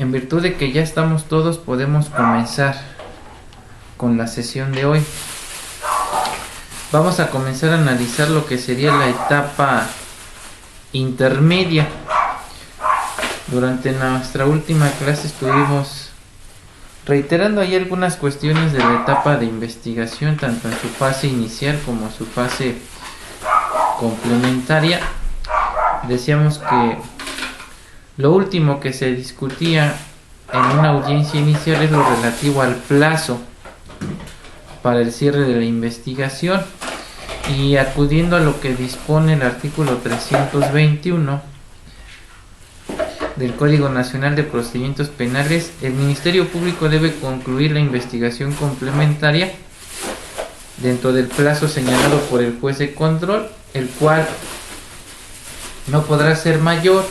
En virtud de que ya estamos todos, podemos comenzar con la sesión de hoy. Vamos a comenzar a analizar lo que sería la etapa intermedia. Durante nuestra última clase estuvimos reiterando ahí algunas cuestiones de la etapa de investigación, tanto en su fase inicial como en su fase complementaria. Decíamos que lo último que se discutía en una audiencia inicial es lo relativo al plazo para el cierre de la investigación, y acudiendo a lo que dispone el artículo 321 del Código Nacional de Procedimientos Penales, el Ministerio Público debe concluir la investigación complementaria dentro del plazo señalado por el juez de control, el cual no podrá ser mayor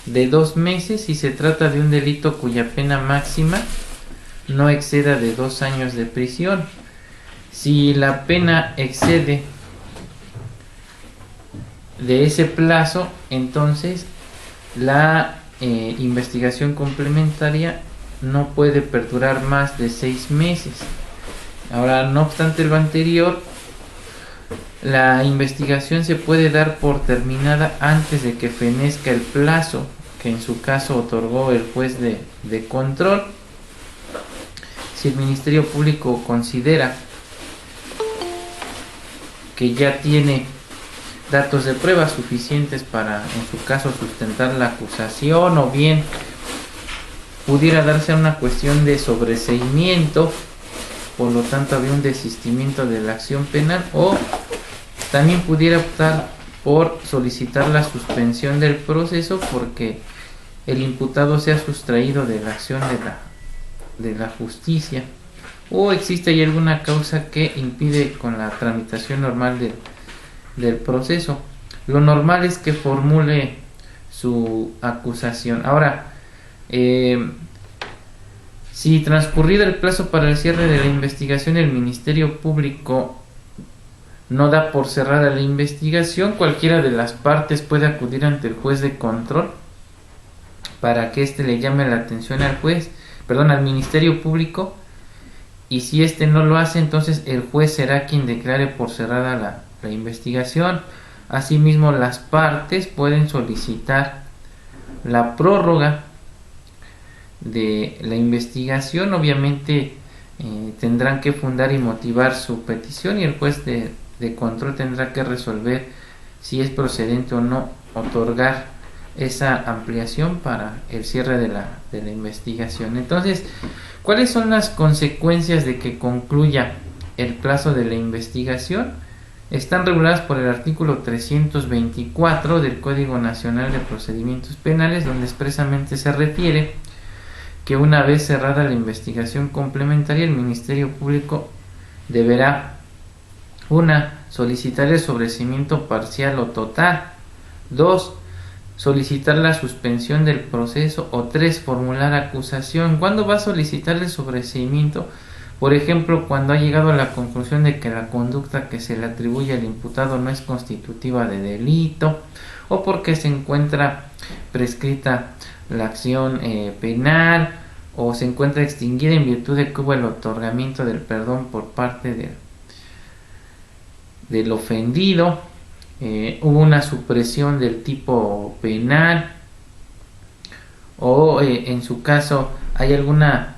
de 2 meses si se trata de un delito cuya pena máxima no exceda de 2 años de prisión. Si la pena excede de ese plazo, entonces la investigación complementaria no puede perdurar más de 6 meses. Ahora, no obstante lo anterior, la investigación se puede dar por terminada antes de que fenezca el plazo que en su caso otorgó el juez de control. Si el Ministerio Público considera que ya tiene datos de prueba suficientes para, en su caso, sustentar la acusación, o bien pudiera darse una cuestión de sobreseimiento, por lo tanto había un desistimiento de la acción penal, o también pudiera optar por solicitar la suspensión del proceso porque el imputado se ha sustraído de la acción de la justicia, o existe ahí alguna causa que impide con la tramitación normal del proceso. Lo normal es que formule su acusación. Ahora, si transcurrido el plazo para el cierre de la investigación, el Ministerio Público no da por cerrada la investigación, cualquiera de las partes puede acudir ante el juez de control para que éste le llame la atención al Ministerio Público, y si éste no lo hace, entonces el juez será quien declare por cerrada la investigación. Asimismo, las partes pueden solicitar la prórroga de la investigación. Obviamente tendrán que fundar y motivar su petición, y el juez de control tendrá que resolver si es procedente o no otorgar esa ampliación para el cierre de la investigación. Entonces, ¿cuáles son las consecuencias de que concluya el plazo de la investigación? Están reguladas por el artículo 324 del Código Nacional de Procedimientos Penales, donde expresamente se refiere que una vez cerrada la investigación complementaria, el Ministerio Público deberá: 1. Solicitar el sobreseimiento parcial o total. 2. Solicitar la suspensión del proceso. O 3. Formular acusación. ¿Cuándo va a solicitar el sobreseimiento? Por ejemplo, cuando ha llegado a la conclusión de que la conducta que se le atribuye al imputado no es constitutiva de delito, o porque se encuentra prescrita la acción penal, o se encuentra extinguida en virtud de que hubo el otorgamiento del perdón por parte del ofendido, hubo una supresión del tipo penal, o en su caso hay alguna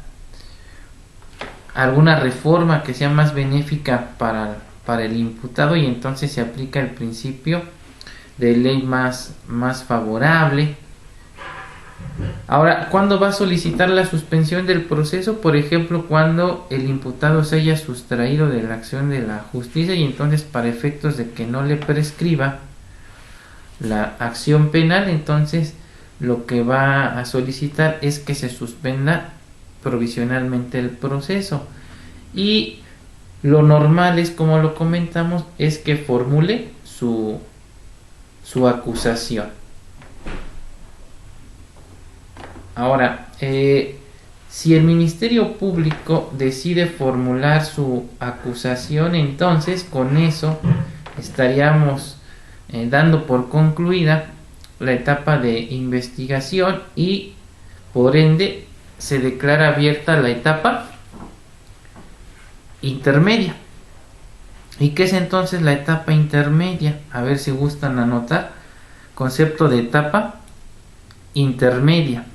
reforma que sea más benéfica para el imputado, y entonces se aplica el principio de ley más favorable. Ahora, ¿cuándo va a solicitar la suspensión del proceso? Por ejemplo, cuando el imputado se haya sustraído de la acción de la justicia, y entonces, para efectos de que no le prescriba la acción penal, entonces lo que va a solicitar es que se suspenda provisionalmente el proceso. Y lo normal es, como lo comentamos, es que formule su acusación. Ahora, si el Ministerio Público decide formular su acusación, entonces con eso estaríamos dando por concluida la etapa de investigación, y Por ende, se declara abierta la etapa intermedia. ¿Y qué es entonces la etapa intermedia? A ver si gustan anotar. Concepto de etapa intermedia.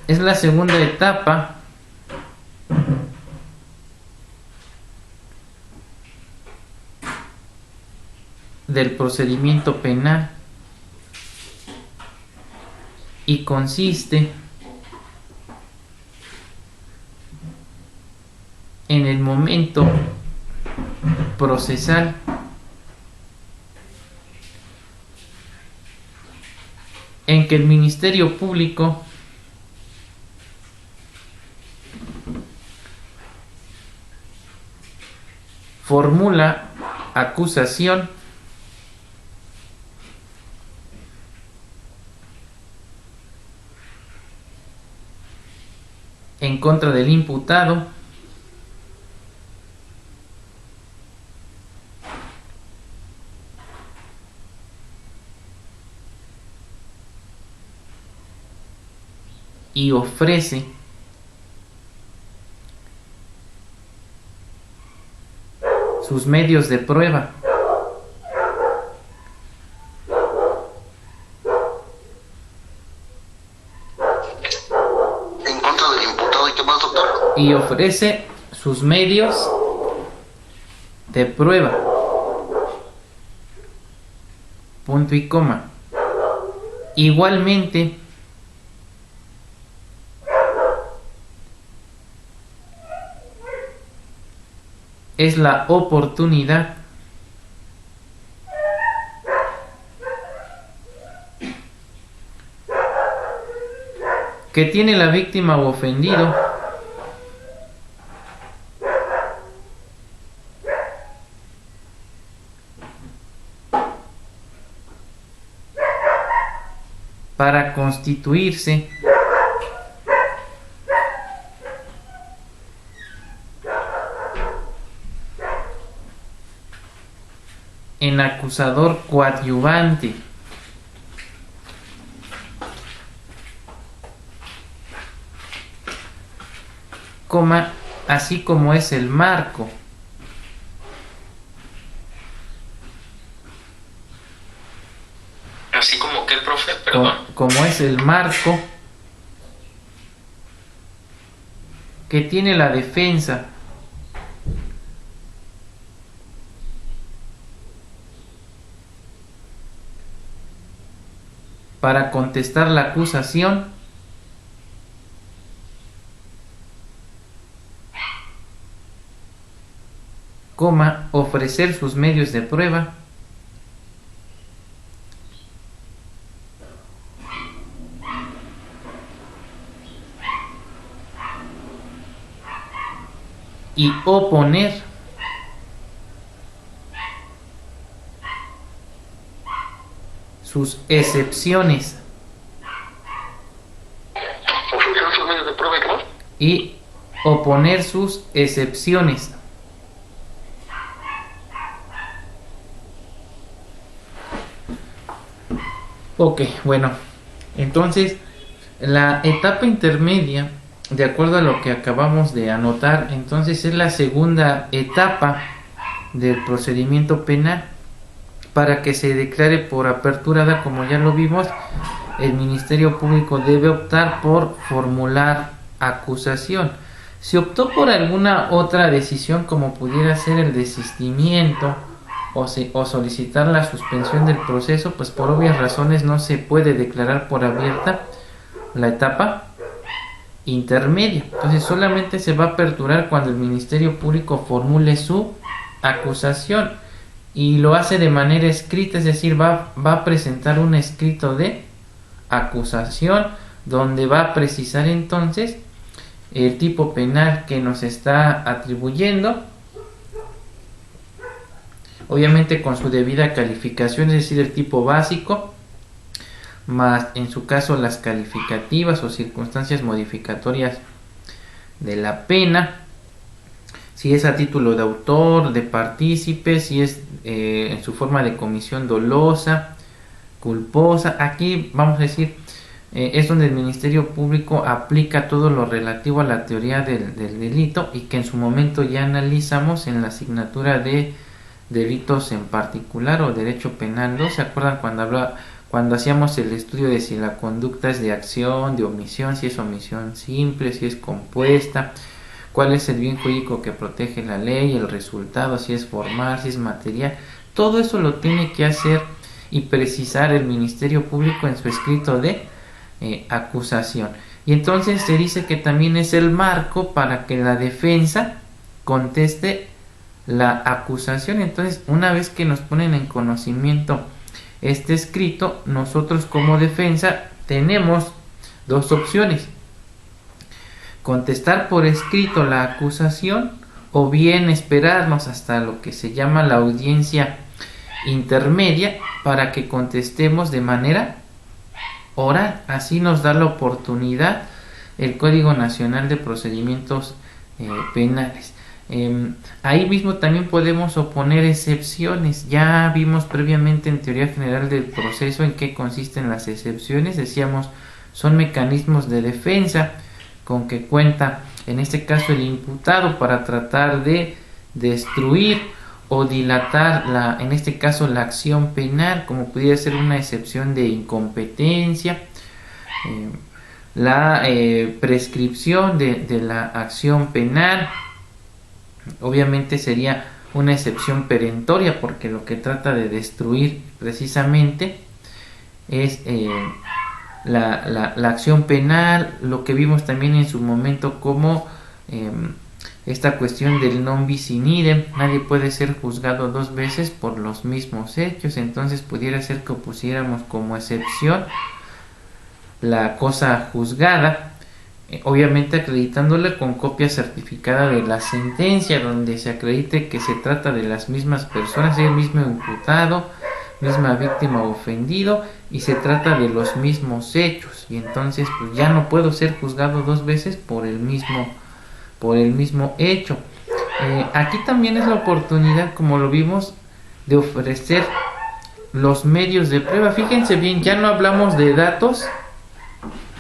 Es la segunda etapa del procedimiento penal y consiste en el momento procesal en que el Ministerio Público formula acusación en contra del imputado y ofrece sus medios de prueba en contra del imputado. ¿Y qué más, doctor? y ofrece sus medios de prueba. Punto y coma. Igualmente, es la oportunidad que tiene la víctima o ofendido para constituirse en acusador coadyuvante, coma, así como es el marco Así como que el profe, perdón. como es el marco que tiene la defensa para contestar la acusación coma, ofrecer sus medios de prueba y oponer sus excepciones Ofrecer sus medios de prueba, ¿y qué más? y oponer sus excepciones. Ok, bueno, entonces la etapa intermedia, de acuerdo a lo que acabamos de anotar, entonces es la segunda etapa del procedimiento penal. Para que se declare por aperturada, como ya lo vimos, el Ministerio Público debe optar por formular acusación. Si optó por alguna otra decisión, como pudiera ser el desistimiento o solicitar la suspensión del proceso, pues por obvias razones no se puede declarar por abierta la etapa intermedia. Entonces solamente se va a aperturar cuando el Ministerio Público formule su acusación y lo hace de manera escrita, es decir, va a presentar un escrito de acusación donde va a precisar entonces el tipo penal que nos está atribuyendo, obviamente con su debida calificación, es decir, el tipo básico, más en su caso las calificativas o circunstancias modificatorias de la pena. si es a título de autor, de partícipe, si es en su forma de comisión dolosa, culposa. Aquí vamos a decir, es donde el Ministerio Público aplica todo lo relativo a la teoría del delito, y que en su momento ya analizamos en la asignatura de delitos en particular o derecho penal, ¿no? ¿Se acuerdan cuando hacíamos el estudio de si la conducta es de acción, de omisión, si es omisión simple, si es compuesta, cuál es el bien jurídico que protege la ley, el resultado, si es formal, si es material? Todo eso lo tiene que hacer y precisar el Ministerio Público en su escrito de acusación. Y entonces se dice que también es el marco para que la defensa conteste la acusación. Entonces, una vez que nos ponen en conocimiento este escrito, nosotros como defensa tenemos dos opciones: contestar por escrito la acusación, o bien esperarnos hasta lo que se llama la audiencia intermedia para que contestemos de manera oral. Así nos da la oportunidad el Código Nacional de Procedimientos Penales. Ahí mismo también podemos oponer excepciones. Ya vimos previamente en Teoría General del Proceso en qué consisten las excepciones. Decíamos, son mecanismos de defensa con que cuenta, en este caso, el imputado para tratar de destruir o dilatar en este caso la acción penal, como pudiera ser una excepción de incompetencia, la prescripción de la acción penal. Obviamente sería una excepción perentoria, porque lo que trata de destruir precisamente es la acción penal, lo que vimos también en su momento como esta cuestión del non bis in idem. Nadie puede ser juzgado dos veces por los mismos hechos. Entonces pudiera ser que pusiéramos como excepción la cosa juzgada, obviamente acreditándole con copia certificada de la sentencia, donde se acredite que se trata de las mismas personas, el mismo imputado, misma víctima ofendido, y se trata de los mismos hechos. Y entonces pues ya no puedo ser juzgado dos veces por el mismo hecho. Aquí también es la oportunidad, como lo vimos, de ofrecer los medios de prueba. Fíjense bien, ya no hablamos de datos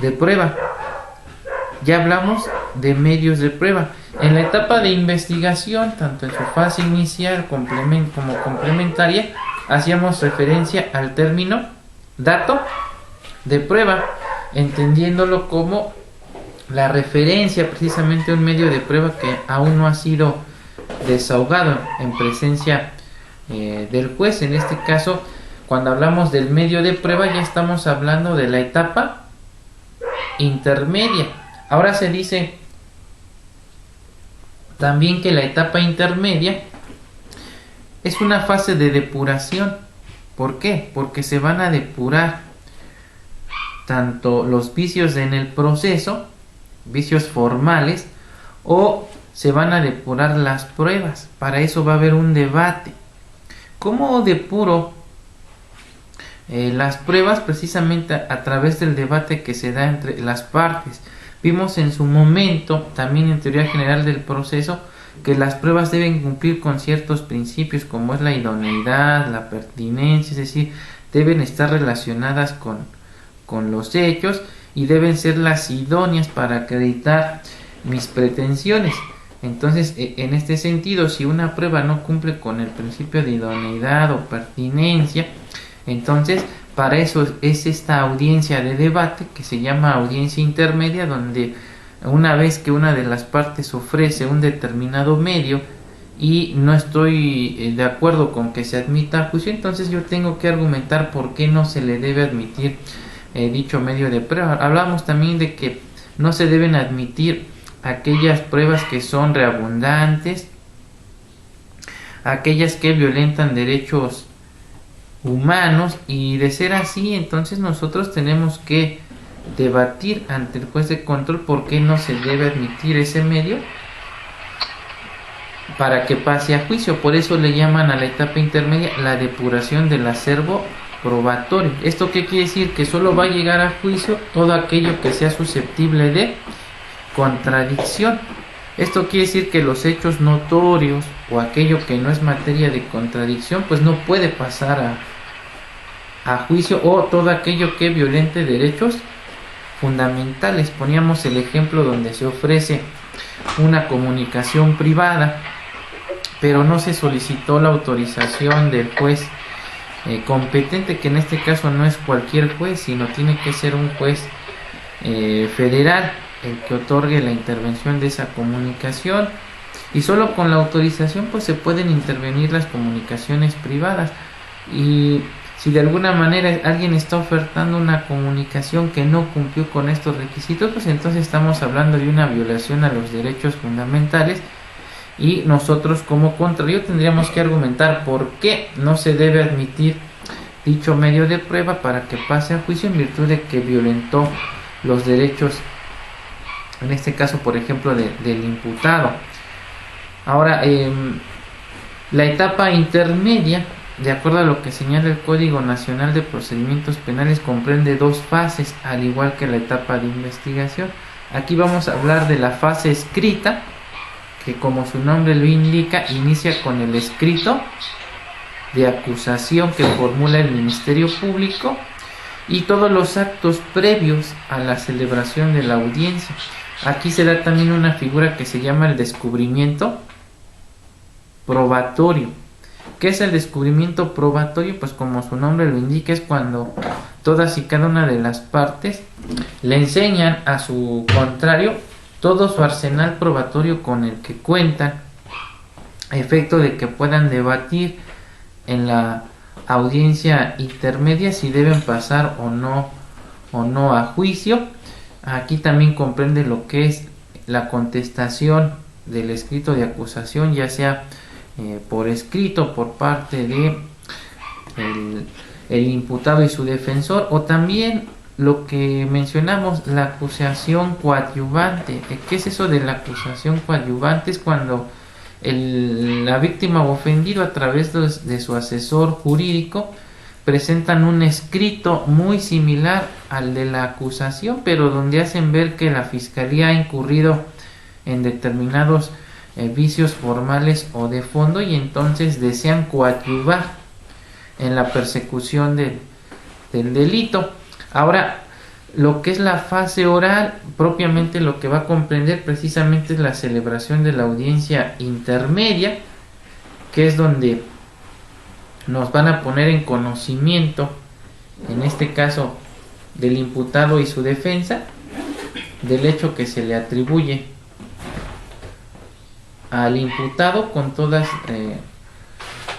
de prueba, ya hablamos de medios de prueba. En la etapa de investigación, tanto en su fase inicial como complementaria, hacíamos referencia al término dato de prueba, entendiéndolo como la referencia precisamente a un medio de prueba que aún no ha sido desahogado en presencia del juez. En este caso, cuando hablamos del medio de prueba, ya estamos hablando de la etapa intermedia. Ahora se dice también que la etapa intermedia es una fase de depuración. ¿Por qué? Porque se van a depurar tanto los vicios en el proceso, vicios formales, o se van a depurar las pruebas. Para eso va a haber un debate. ¿Cómo depuro las pruebas? Precisamente a través del debate que se da entre las partes. Vimos en su momento, también en Teoría General del Proceso, que las pruebas deben cumplir con ciertos principios, como es la idoneidad, la pertinencia, es decir, deben estar relacionadas con los hechos y deben ser las idóneas para acreditar mis pretensiones. Entonces, en este sentido, si una prueba no cumple con el principio de idoneidad o pertinencia, entonces para eso es esta audiencia de debate que se llama audiencia intermedia, donde una vez que una de las partes ofrece un determinado medio y no estoy de acuerdo con que se admita a juicio, entonces yo tengo que argumentar por qué no se le debe admitir dicho medio de prueba. Hablamos también de que no se deben admitir aquellas pruebas que son reabundantes, aquellas que violentan derechos humanos, y de ser así, entonces nosotros tenemos que debatir ante el juez de control por qué no se debe admitir ese medio para que pase a juicio. Por eso le llaman a la etapa intermedia la depuración del acervo probatorio. ¿Esto qué quiere decir? Que solo va a llegar a juicio todo aquello que sea susceptible de contradicción. Esto quiere decir que los hechos notorios o aquello que no es materia de contradicción, pues no puede pasar a juicio, o todo aquello que violente derechos fundamentales. Poníamos el ejemplo donde se ofrece una comunicación privada, pero no se solicitó la autorización del juez competente, que en este caso no es cualquier juez, sino tiene que ser un juez federal el que otorgue la intervención de esa comunicación, y solo con la autorización pues se pueden intervenir las comunicaciones privadas. Y si de alguna manera alguien está ofertando una comunicación que no cumplió con estos requisitos, pues entonces estamos hablando de una violación a los derechos fundamentales, y nosotros como contrario tendríamos que argumentar por qué no se debe admitir dicho medio de prueba para que pase a juicio en virtud de que violentó los derechos, en este caso por ejemplo del imputado. Ahora, la etapa intermedia, de acuerdo a lo que señala el Código Nacional de Procedimientos Penales, comprende dos fases, al igual que la etapa de investigación. Aquí vamos a hablar de la fase escrita, que como su nombre lo indica, inicia con el escrito de acusación que formula el Ministerio Público y todos los actos previos a la celebración de la audiencia. Aquí se da también una figura que se llama el descubrimiento probatorio. ¿Qué es el descubrimiento probatorio? Pues como su nombre lo indica, es cuando todas y cada una de las partes le enseñan a su contrario todo su arsenal probatorio con el que cuentan, a efecto de que puedan debatir en la audiencia intermedia si deben pasar o no a juicio. Aquí también comprende lo que es la contestación del escrito de acusación, ya sea por escrito por parte de el imputado y su defensor, o también lo que mencionamos, la acusación coadyuvante. ¿Qué es eso de la acusación coadyuvante? Es cuando la víctima o ofendido, a través de su asesor jurídico, presentan un escrito muy similar al de la acusación, pero donde hacen ver que la fiscalía ha incurrido en determinados vicios formales o de fondo, y entonces desean coadyuvar en la persecución del delito. Ahora, lo que es la fase oral, propiamente lo que va a comprender precisamente es la celebración de la audiencia intermedia, que es donde nos van a poner en conocimiento, en este caso del imputado y su defensa, del hecho que se le atribuye al imputado, con todas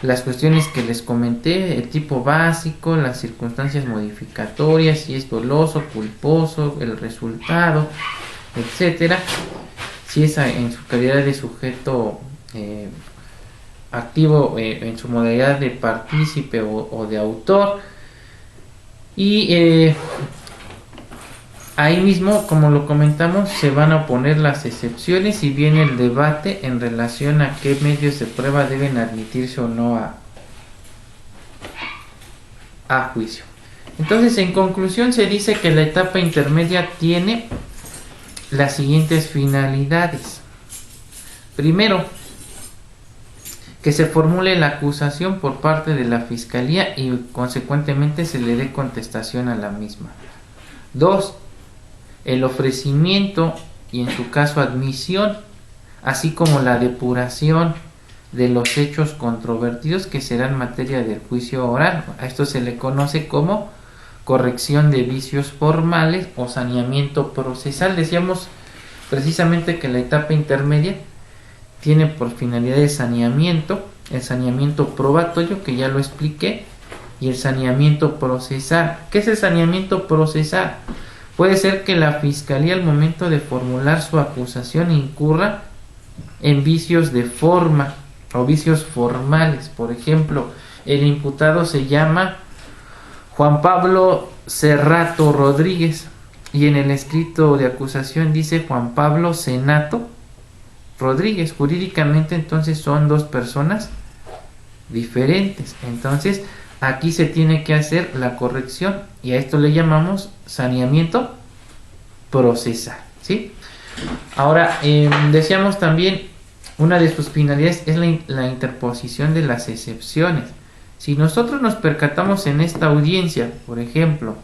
las cuestiones que les comenté, el tipo básico, las circunstancias modificatorias, si es doloso, culposo, el resultado, etcétera, si es en su calidad de sujeto activo, en su modalidad de partícipe o de autor. Y ahí mismo, como lo comentamos, se van a poner las excepciones y viene el debate en relación a qué medios de prueba deben admitirse o no a juicio. Entonces, en conclusión, se dice que la etapa intermedia tiene las siguientes finalidades. Primero, que se formule la acusación por parte de la Fiscalía y consecuentemente se le dé contestación a la misma. 2. El ofrecimiento y en su caso admisión, así como la depuración de los hechos controvertidos que serán materia del juicio oral. A esto se le conoce como corrección de vicios formales o saneamiento procesal. Decíamos precisamente que la etapa intermedia tiene por finalidad el saneamiento probatorio, que ya lo expliqué, y el saneamiento procesal. ¿Qué es el saneamiento procesal? Puede ser que la Fiscalía al momento de formular su acusación incurra en vicios de forma o vicios formales. Por ejemplo, el imputado se llama Juan Pablo Cerrato Rodríguez y en el escrito de acusación dice Juan Pablo Senato Rodríguez. Jurídicamente entonces son dos personas diferentes. Entonces aquí se tiene que hacer la corrección y a esto le llamamos saneamiento procesal, ¿sí? Ahora, decíamos también, una de sus finalidades es la interposición de las excepciones. Si nosotros nos percatamos en esta audiencia, por ejemplo,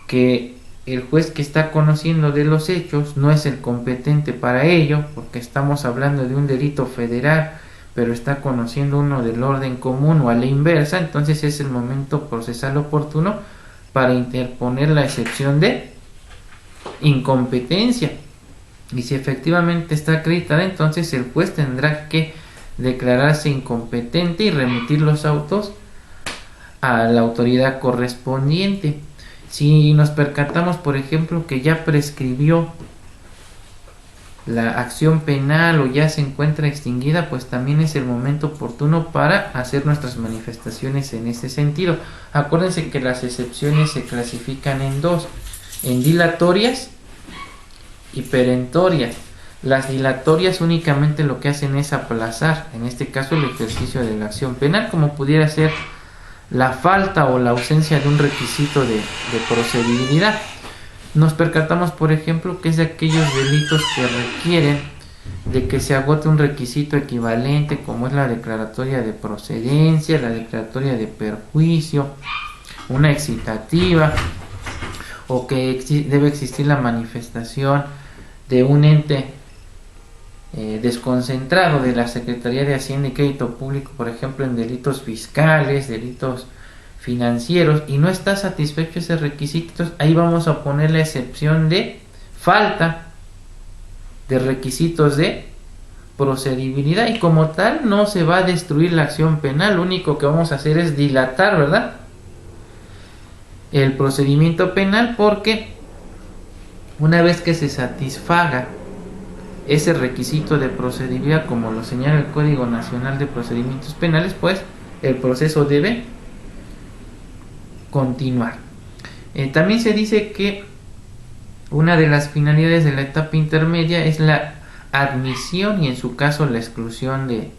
que el juez que está conociendo de los hechos no es el competente para ello, porque estamos hablando de un delito federal, pero está conociendo uno del orden común o a la inversa, entonces es el momento procesal oportuno para interponer la excepción de incompetencia. Y si efectivamente está acreditada, entonces el juez tendrá que declararse incompetente y remitir los autos a la autoridad correspondiente. Si nos percatamos, por ejemplo, que ya prescribió la acción penal o ya se encuentra extinguida, pues también es el momento oportuno para hacer nuestras manifestaciones en ese sentido. Acuérdense que las excepciones se clasifican en dos, en dilatorias y perentorias. Las dilatorias únicamente lo que hacen es aplazar, en este caso el ejercicio de la acción penal, como pudiera ser la falta o la ausencia de un requisito de procedibilidad. Nos percatamos, por ejemplo, que es de aquellos delitos que requieren de que se agote un requisito equivalente, como es la declaratoria de procedencia, la declaratoria de perjuicio, una excitativa, o que debe existir la manifestación de un ente desconcentrado de la Secretaría de Hacienda y Crédito Público, por ejemplo, en delitos fiscales, delitos financieros, y no está satisfecho ese requisito, ahí vamos a poner la excepción de falta de requisitos de procedibilidad, y como tal no se va a destruir la acción penal, lo único que vamos a hacer es dilatar, ¿verdad?, el procedimiento penal, porque una vez que se satisfaga ese requisito de procedibilidad, como lo señala el Código Nacional de Procedimientos Penales, pues el proceso debe continuar. También se dice que una de las finalidades de la etapa intermedia es la admisión y en su caso la exclusión de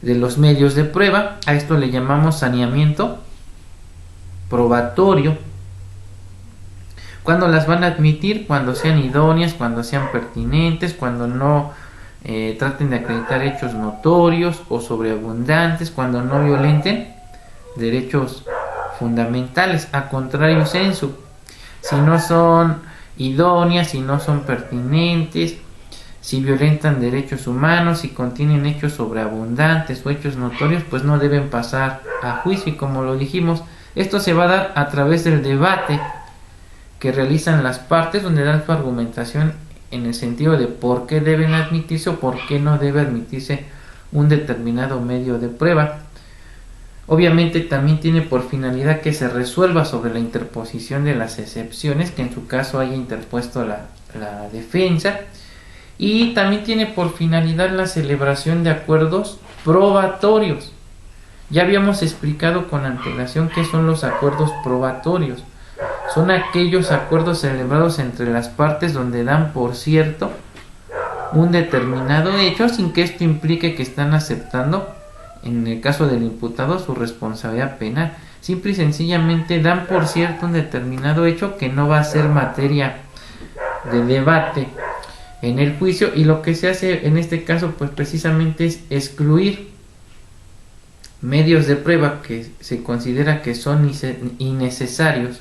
los medios de prueba. A esto le llamamos saneamiento probatorio. ¿Cuándo las van a admitir? Cuando sean idóneas, cuando sean pertinentes, cuando no traten de acreditar hechos notorios o sobreabundantes, cuando no violenten derechos fundamentales, a contrario sensu, si no son idóneas, si no son pertinentes, si violentan derechos humanos, si contienen hechos sobreabundantes o hechos notorios, pues no deben pasar a juicio. Y como lo dijimos, esto se va a dar a través del debate que realizan las partes, donde dan su argumentación en el sentido de por qué deben admitirse o por qué no debe admitirse un determinado medio de prueba. Obviamente también tiene por finalidad que se resuelva sobre la interposición de las excepciones que en su caso haya interpuesto la defensa, y también tiene por finalidad la celebración de acuerdos probatorios. Ya habíamos explicado con antelación qué son los acuerdos probatorios. Son aquellos acuerdos celebrados entre las partes donde dan por cierto un determinado hecho sin que esto implique que están aceptando, en el caso del imputado, su responsabilidad penal. Simple y sencillamente dan por cierto un determinado hecho que no va a ser materia de debate en el juicio, y lo que se hace en este caso pues precisamente es excluir medios de prueba que se considera que son innecesarios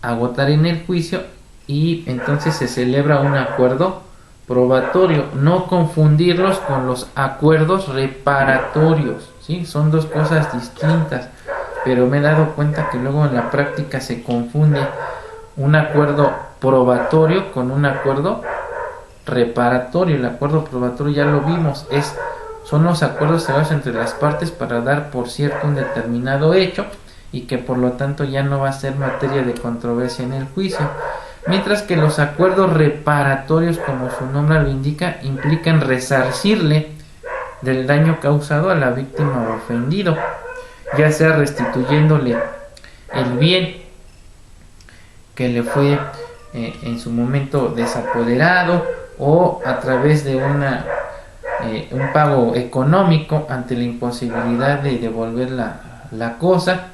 agotar en el juicio, y entonces se celebra un acuerdo probatorio. No confundirlos con los acuerdos reparatorios, ¿sí? Son dos cosas distintas, pero me he dado cuenta que luego en la práctica se confunde un acuerdo probatorio con un acuerdo reparatorio. El acuerdo probatorio ya lo vimos, son los acuerdos celebrados entre las partes para dar por cierto un determinado hecho y que por lo tanto ya no va a ser materia de controversia en el juicio. Mientras que los acuerdos reparatorios, como su nombre lo indica, implican resarcirle del daño causado a la víctima o ofendido, ya sea restituyéndole el bien que le fue en su momento desapoderado, o a través de un pago económico ante la imposibilidad de devolver la cosa,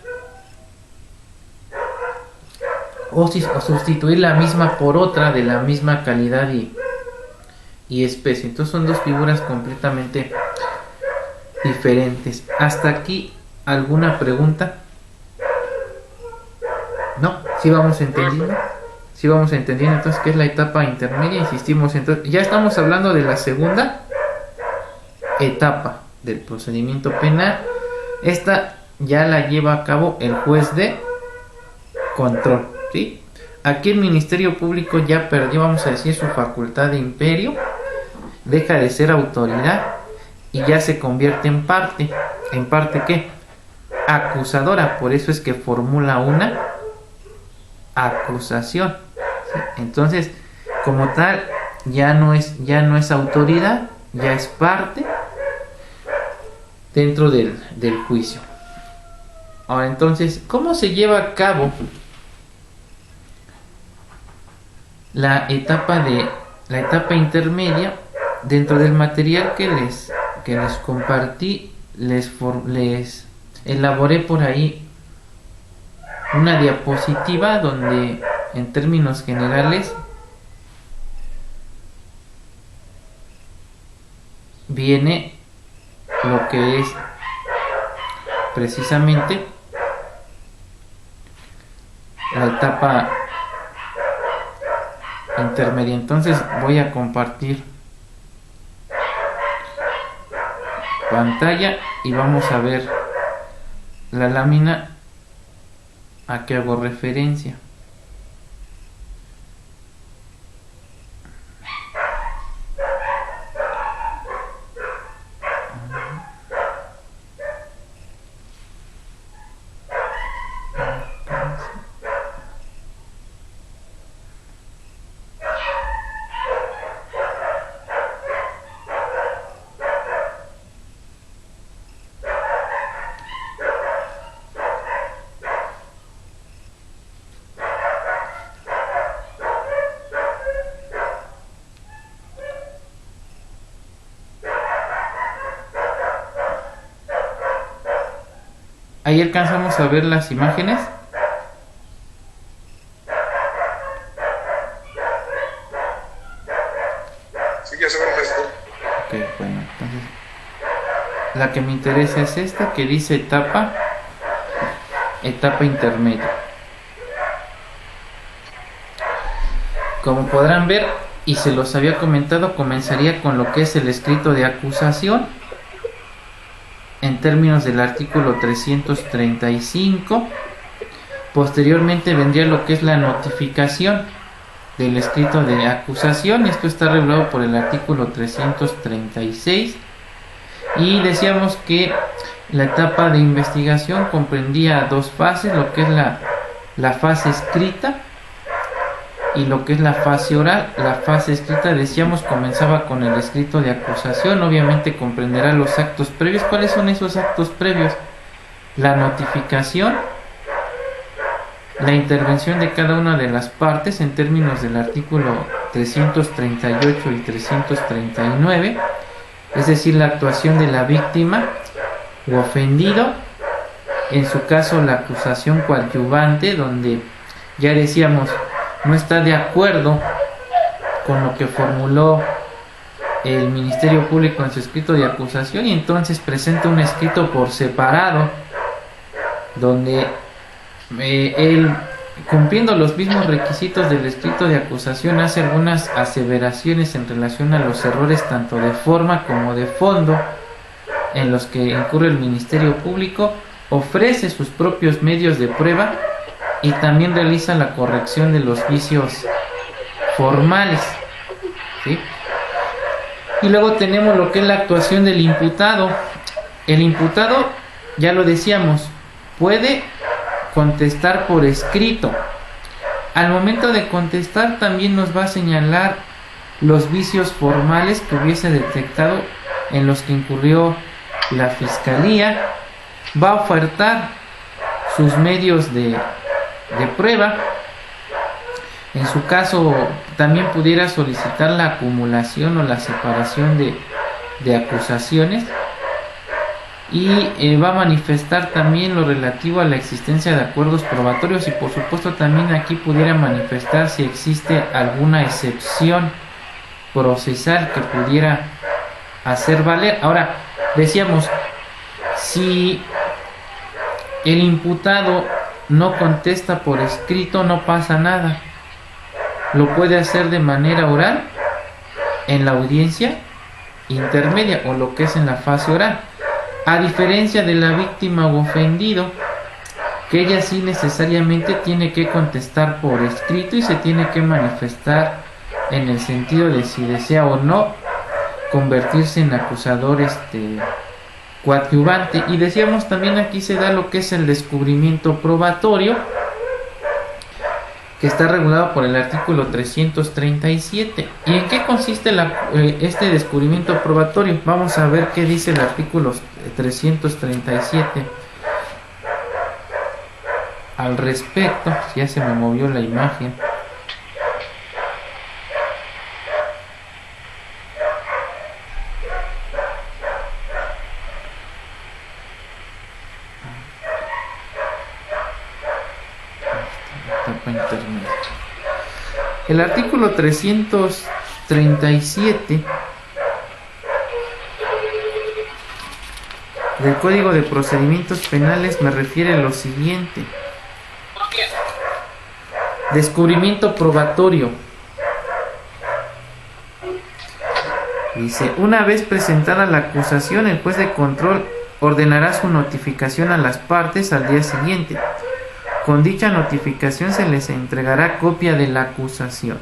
o sustituir la misma por otra de la misma calidad y especie. Entonces son dos figuras completamente diferentes. Hasta aquí, ¿alguna pregunta? No, sí vamos entendiendo. Sí vamos entendiendo entonces qué es la etapa intermedia. Insistimos, entonces ya estamos hablando de la segunda etapa del procedimiento penal. Esta ya la lleva a cabo el juez de control, ¿sí? Aquí el Ministerio Público ya perdió, vamos a decir, su facultad de imperio, deja de ser autoridad y ya se convierte en parte. ¿En parte qué? Acusadora. Por eso es que formula una acusación, ¿sí? Entonces, como tal, ya no es autoridad, ya es parte dentro del juicio. Ahora, entonces, ¿cómo se lleva a cabo la etapa intermedia? Dentro del material que les compartí, les elaboré por ahí una diapositiva donde, en términos generales, viene lo que es precisamente la etapa intermedia. Entonces voy a compartir pantalla y vamos a ver la lámina a que hago referencia. Ahí alcanzamos a ver las imágenes. Sí, ya se ve esto. Ok, bueno, entonces la que me interesa es esta que dice etapa intermedia. Como podrán ver, y se los había comentado, comenzaría con lo que es el escrito de acusación en términos del artículo 335. Posteriormente vendría lo que es la notificación del escrito de acusación. Esto está regulado por el artículo 336. Y decíamos que la etapa de investigación comprendía dos fases, lo que es la fase escrita y lo que es la fase oral. La fase escrita, decíamos, comenzaba con el escrito de acusación. Obviamente comprenderá los actos previos. ¿Cuáles son esos actos previos? La notificación, la intervención de cada una de las partes en términos del artículo 338 y 339, es decir, la actuación de la víctima u ofendido, en su caso la acusación coadyuvante, donde ya decíamos no está de acuerdo con lo que formuló el Ministerio Público en su escrito de acusación y entonces presenta un escrito por separado donde él, cumpliendo los mismos requisitos del escrito de acusación, hace algunas aseveraciones en relación a los errores tanto de forma como de fondo en los que incurre el Ministerio Público, ofrece sus propios medios de prueba y también realiza la corrección de los vicios formales, ¿sí? Y luego tenemos lo que es la actuación del imputado. El imputado, ya lo decíamos, puede contestar por escrito. Al momento de contestar también nos va a señalar los vicios formales que hubiese detectado en los que incurrió la Fiscalía, va a ofertar sus medios de prueba. En su caso también pudiera solicitar la acumulación o la separación de acusaciones y va a manifestar también lo relativo a la existencia de acuerdos probatorios, y por supuesto también aquí pudiera manifestar si existe alguna excepción procesal que pudiera hacer valer. Ahora, decíamos, si el imputado no contesta por escrito, no pasa nada. Lo puede hacer de manera oral en la audiencia intermedia o lo que es en la fase oral. A diferencia de la víctima o ofendido, que ella sí necesariamente tiene que contestar por escrito y se tiene que manifestar en el sentido de si desea o no convertirse en acusador coadyuvante. Y decíamos también aquí se da lo que es el descubrimiento probatorio, que está regulado por el artículo 337. ¿Y en qué consiste este descubrimiento probatorio? Vamos a ver qué dice el artículo 337 al respecto. Ya se me movió la imagen. El artículo 337 del Código de Procedimientos Penales me refiere a lo siguiente: descubrimiento probatorio. Dice, una vez presentada la acusación, el juez de control ordenará su notificación a las partes al día siguiente. Con dicha notificación se les entregará copia de la acusación.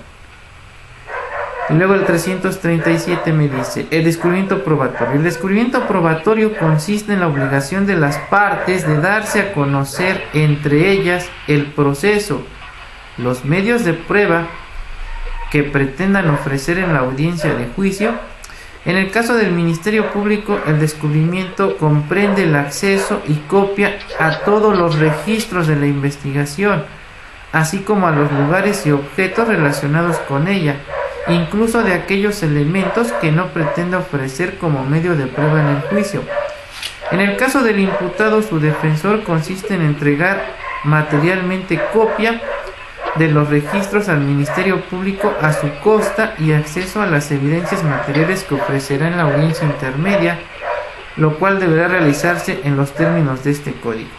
Y luego el 337 me dice, el descubrimiento probatorio. El descubrimiento probatorio consiste en la obligación de las partes de darse a conocer entre ellas el proceso, los medios de prueba que pretendan ofrecer en la audiencia de juicio. En el caso del Ministerio Público, el descubrimiento comprende el acceso y copia a todos los registros de la investigación, así como a los lugares y objetos relacionados con ella, incluso de aquellos elementos que no pretenda ofrecer como medio de prueba en el juicio. En el caso del imputado, su defensor consiste en entregar materialmente copia de los registros al Ministerio Público a su costa y acceso a las evidencias materiales que ofrecerá en la audiencia intermedia, lo cual deberá realizarse en los términos de este código.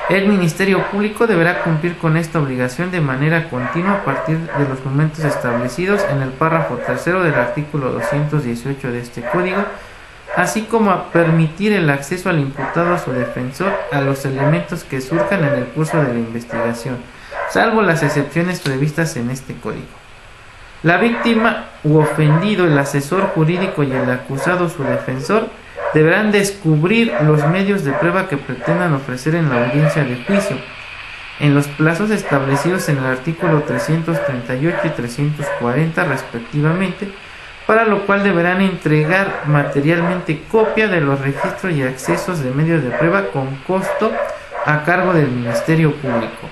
El Ministerio Público deberá cumplir con esta obligación de manera continua a partir de los momentos establecidos en el párrafo tercero del artículo 218 de este código, así como a permitir el acceso al imputado a su defensor a los elementos que surjan en el curso de la investigación, salvo las excepciones previstas en este código. La víctima u ofendido, el asesor jurídico y el acusado, su defensor, deberán descubrir los medios de prueba que pretendan ofrecer en la audiencia de juicio, en los plazos establecidos en el artículo 338 y 340 respectivamente, para lo cual deberán entregar materialmente copia de los registros y accesos de medios de prueba con costo a cargo del Ministerio Público.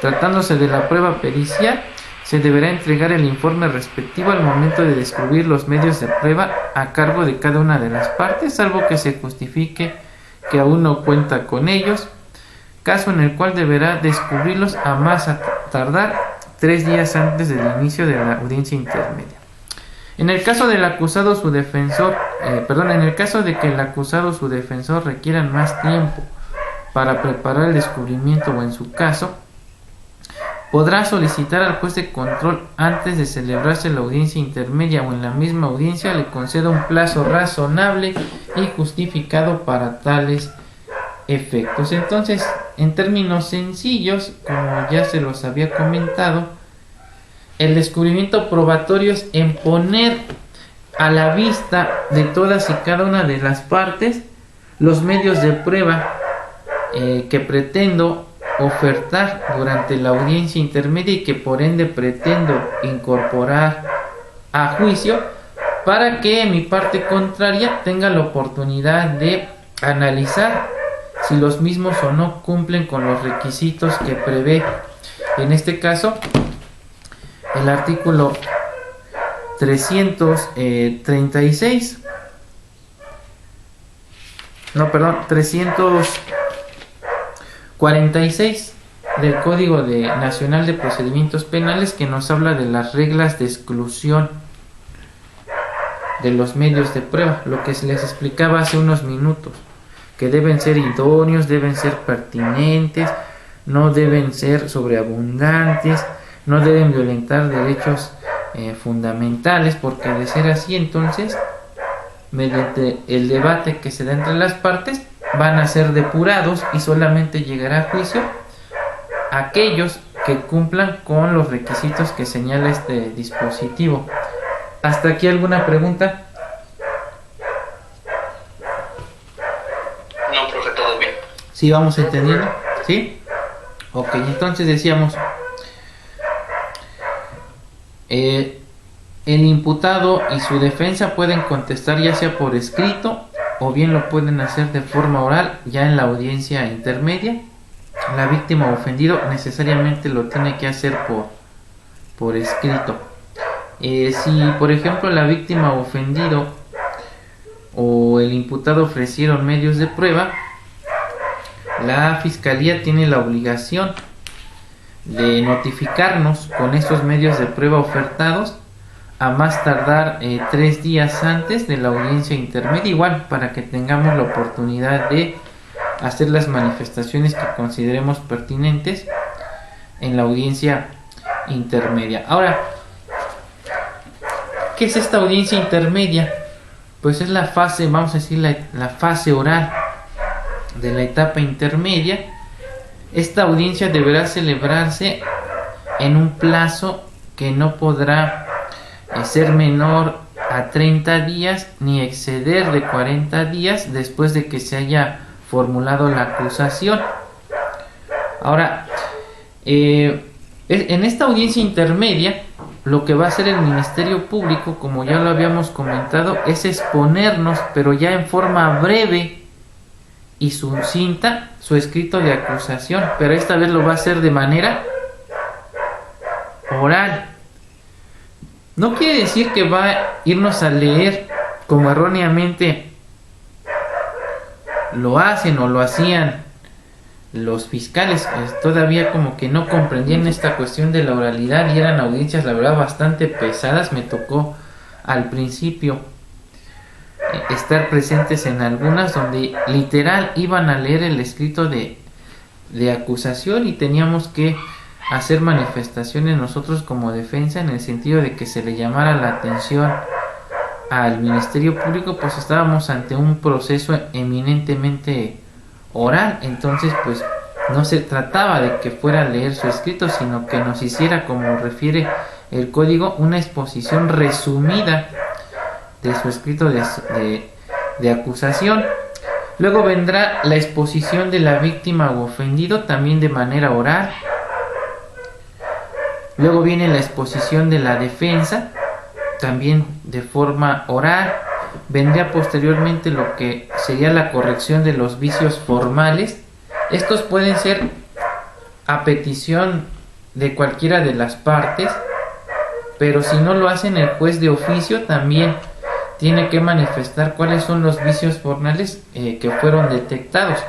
Tratándose de la prueba pericial, se deberá entregar el informe respectivo al momento de descubrir los medios de prueba a cargo de cada una de las partes, salvo que se justifique que aún no cuenta con ellos, caso en el cual deberá descubrirlos a más tardar 3 días antes del inicio de la audiencia intermedia. En el caso del acusado o su defensor, en el caso de que el acusado o su defensor requieran más tiempo para preparar el descubrimiento, o en su caso, podrá solicitar al juez de control antes de celebrarse la audiencia intermedia o en la misma audiencia le conceda un plazo razonable y justificado para tales efectos. Entonces, en términos sencillos, como ya se los había comentado, el descubrimiento probatorio es en poner a la vista de todas y cada una de las partes los medios de prueba que pretendo ofertar durante la audiencia intermedia y que por ende pretendo incorporar a juicio, para que mi parte contraria tenga la oportunidad de analizar si los mismos o no cumplen con los requisitos que prevé, en este caso, el artículo 336. no, perdón, 346 del Código Nacional de Procedimientos Penales, que nos habla de las reglas de exclusión de los medios de prueba, lo que les explicaba hace unos minutos, que deben ser idóneos, deben ser pertinentes, no deben ser sobreabundantes, no deben violentar derechos fundamentales, porque de ser así, entonces, mediante el debate que se da entre las partes, van a ser depurados y solamente llegará a juicio aquellos que cumplan con los requisitos que señala este dispositivo. ¿Hasta aquí alguna pregunta? No, profe, todo bien. ¿Sí vamos entendiendo? ¿Sí? Ok, entonces decíamos, el imputado y su defensa pueden contestar ya sea por escrito o bien lo pueden hacer de forma oral ya en la audiencia intermedia. La víctima o ofendido necesariamente lo tiene que hacer por escrito. Si por ejemplo la víctima o ofendido o el imputado ofrecieron medios de prueba, la fiscalía tiene la obligación de notificarnos con estos medios de prueba ofertados a más tardar 3 días antes de la audiencia intermedia, igual para que tengamos la oportunidad de hacer las manifestaciones que consideremos pertinentes en la audiencia intermedia. Ahora, ¿qué es esta audiencia intermedia? Pues es la fase, vamos a decir, la fase oral de la etapa intermedia. Esta audiencia deberá celebrarse en un plazo que no podrá ser menor a 30 días ni exceder de 40 días después de que se haya formulado la acusación. Ahora, en esta audiencia intermedia, lo que va a hacer el Ministerio Público, como ya lo habíamos comentado, es exponernos, pero ya en forma breve y sucinta, su escrito de acusación, pero esta vez lo va a hacer de manera oral. No quiere decir que va a irnos a leer como erróneamente lo hacen o lo hacían los fiscales. Todavía como que no comprendían esta cuestión de la oralidad y eran audiencias, la verdad, bastante pesadas. Me tocó al principio estar presentes en algunas donde literal iban a leer el escrito de acusación y teníamos que hacer manifestaciones nosotros como defensa en el sentido de que se le llamara la atención al Ministerio Público, pues estábamos ante un proceso eminentemente oral. Entonces pues no se trataba de que fuera a leer su escrito, sino que nos hiciera, como refiere el código, una exposición resumida de su escrito de acusación. Luego vendrá la exposición de la víctima o ofendido, también de manera oral. Luego viene la exposición de la defensa, también de forma oral. Vendría posteriormente lo que sería la corrección de los vicios formales. Estos pueden ser a petición de cualquiera de las partes, pero si no lo hacen, el juez de oficio también tiene que manifestar cuáles son los vicios formales que fueron detectados.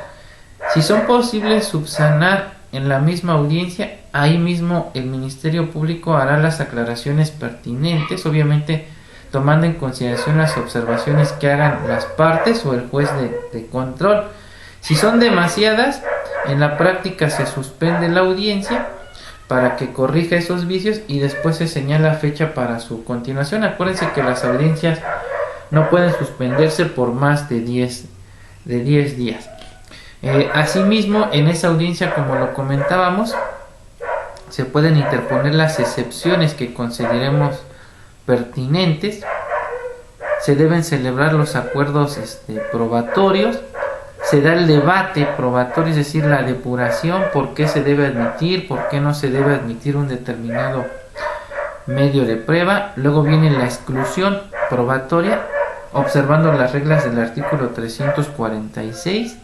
Si son posibles subsanar en la misma audiencia, ahí mismo el Ministerio Público hará las aclaraciones pertinentes, obviamente tomando en consideración las observaciones que hagan las partes o el juez de control. Si son demasiadas, en la práctica se suspende la audiencia para que corrija esos vicios y después se señala fecha para su continuación. Acuérdense que las audiencias no pueden suspenderse por más de 10 días. Asimismo, en esa audiencia, como lo comentábamos, se pueden interponer las excepciones que consideremos pertinentes. Se deben celebrar los acuerdos probatorios. Se da el debate probatorio, es decir, la depuración, por qué se debe admitir, por qué no se debe admitir un determinado medio de prueba. Luego viene la exclusión probatoria, observando las reglas del artículo 346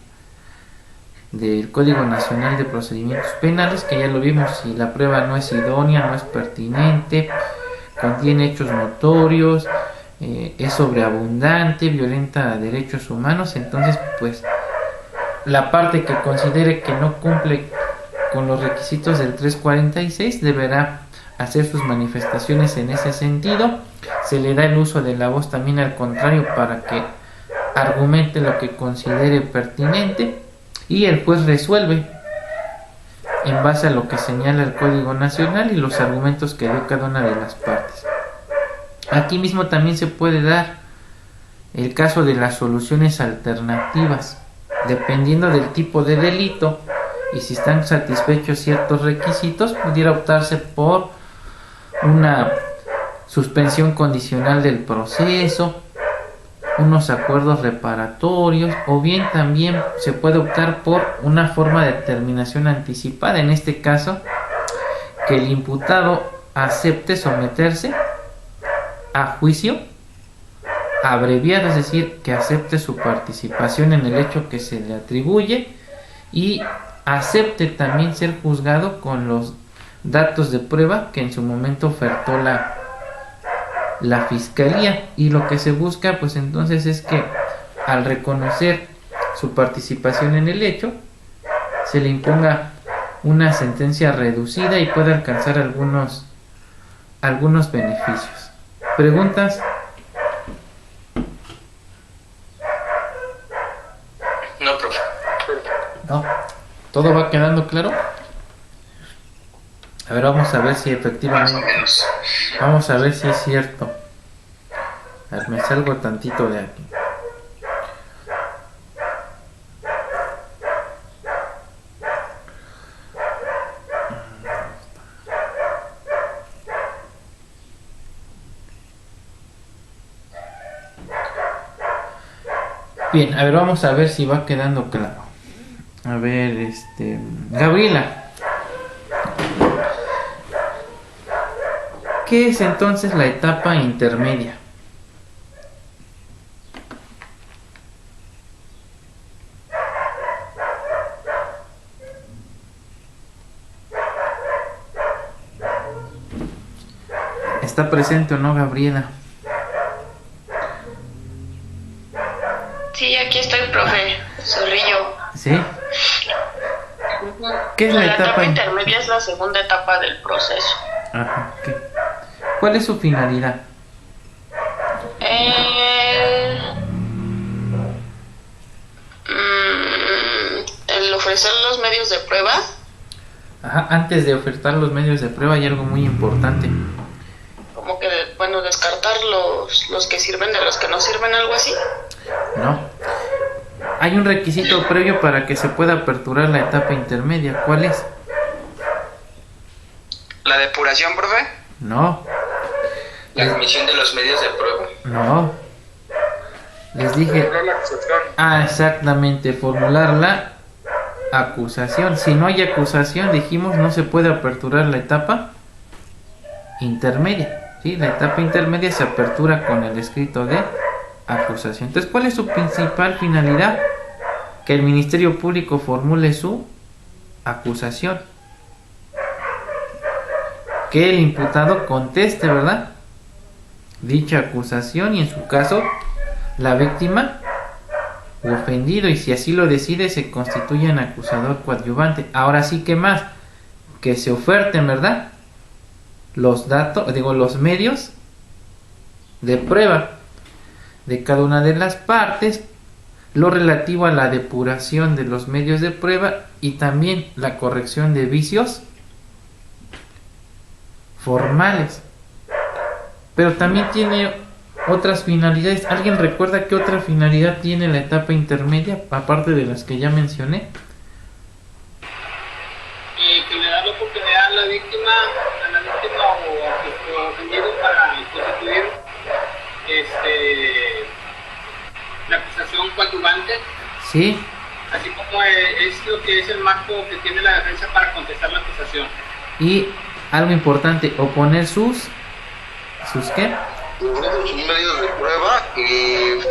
del Código Nacional de Procedimientos Penales, que ya lo vimos: si la prueba no es idónea, no es pertinente, contiene hechos notorios, es sobreabundante, violenta derechos humanos, entonces pues la parte que considere que no cumple con los requisitos del 346 deberá hacer sus manifestaciones en ese sentido. Se le da el uso de la voz también al contrario para que argumente lo que considere pertinente y el juez resuelve en base a lo que señala el Código Nacional y los argumentos que dio cada una de las partes. Aquí mismo también se puede dar el caso de las soluciones alternativas, dependiendo del tipo de delito y si están satisfechos ciertos requisitos, pudiera optarse por una suspensión condicional del proceso, unos acuerdos reparatorios, o bien también se puede optar por una forma de terminación anticipada, en este caso que el imputado acepte someterse a juicio abreviado, es decir, que acepte su participación en el hecho que se le atribuye y acepte también ser juzgado con los datos de prueba que en su momento ofertó la fiscalía, y lo que se busca pues entonces es que al reconocer su participación en el hecho se le imponga una sentencia reducida y pueda alcanzar algunos beneficios. ¿Preguntas? No, profe. No. ¿Todo va quedando claro? A ver, vamos a ver si efectivamente... Más o menos. Vamos a ver si es cierto. A ver, me salgo tantito de aquí. Bien, a ver, vamos a ver si va quedando claro. A ver, Gabriela, ¿qué es entonces la etapa intermedia? ¿Está presente o no, Gabriela? Sí, aquí estoy, profe. Zorrillo. ¿Sí? ¿Qué es la etapa intermedia? Es la segunda etapa del proceso. Ajá, ¿qué? ¿Cuál es su finalidad? El ofrecer los medios de prueba. Ajá, antes de ofertar los medios de prueba hay algo muy importante. Como que, bueno, descartar los que sirven de los que no sirven, algo así. No. Hay un requisito previo para que se pueda aperturar la etapa intermedia. ¿Cuál es? ¿La depuración, profe? No. ¿La admisión de los medios de prueba? No. Les dije... Formular la acusación. Ah, exactamente. Formular la acusación. Si no hay acusación, dijimos, no se puede aperturar la etapa intermedia. ¿Sí? La etapa intermedia se apertura con el escrito de acusación. Entonces, ¿cuál es su principal finalidad? Que el Ministerio Público formule su acusación. Que el imputado conteste, ¿verdad?, dicha acusación, y en su caso la víctima u ofendido, y si así lo decide, se constituye en acusador coadyuvante. Ahora sí, que más, que se oferten, ¿verdad?, los datos, los medios de prueba de cada una de las partes, lo relativo a la depuración de los medios de prueba y también la corrección de vicios formales. Pero también tiene otras finalidades. ¿Alguien recuerda qué otra finalidad tiene la etapa intermedia, aparte de las que ya mencioné? Que le da la oportunidad a la víctima o ofendido para constituir la acusación coadyuvante. Sí. Así como es lo que es el marco que tiene la defensa para contestar la acusación. Y algo importante, oponer sus ¿qué? Sus medios de prueba y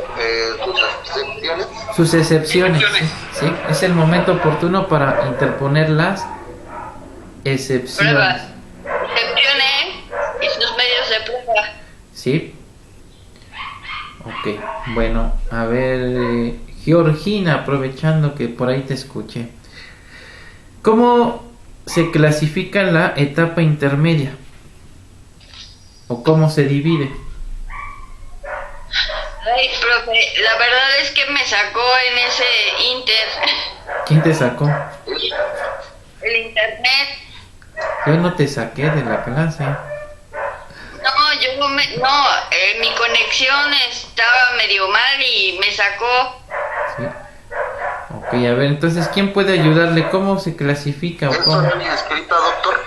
sus excepciones. Sus excepciones. ¿Sí? Es el momento oportuno para interponer las excepciones. Pruebas, excepciones y sus medios de prueba. ¿Sí? Ok, bueno, a ver, Georgina, aprovechando que por ahí te escuché. ¿Cómo se clasifica la etapa intermedia? ¿O cómo se divide? Ay, profe, la verdad es que me sacó en ese inter. ¿Quién te sacó? El internet. Yo no te saqué de la clase. No, mi conexión estaba medio mal y me sacó. Sí. Ok, a ver, entonces, ¿quién puede ayudarle? ¿Cómo se clasifica o cómo? ¿Eso viene escrita, doctor?